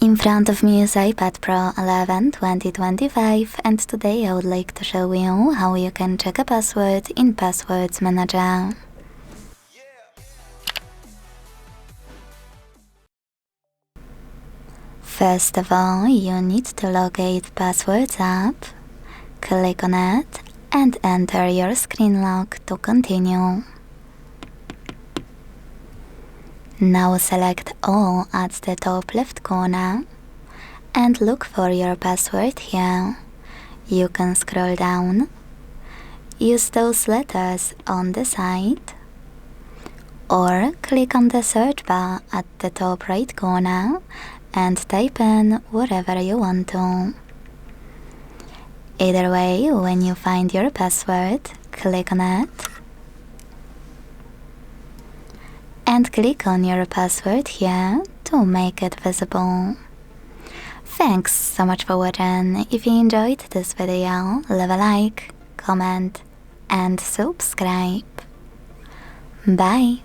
In front of me is iPad Pro 11 2025 and today I would like to show you how you can check a password in Passwords Manager. First of all, you need to locate Passwords app, click on it and enter your screen lock to continue. Now select All at the top left corner and look for your password here. You can scroll down, use those letters on the side, or click on the search bar at the top right corner and type in whatever you want to. Either way, when you find your password, click on it and click on your password here to make it visible. Thanks so much for watching. If you enjoyed this video, leave a like, comment and subscribe. Bye!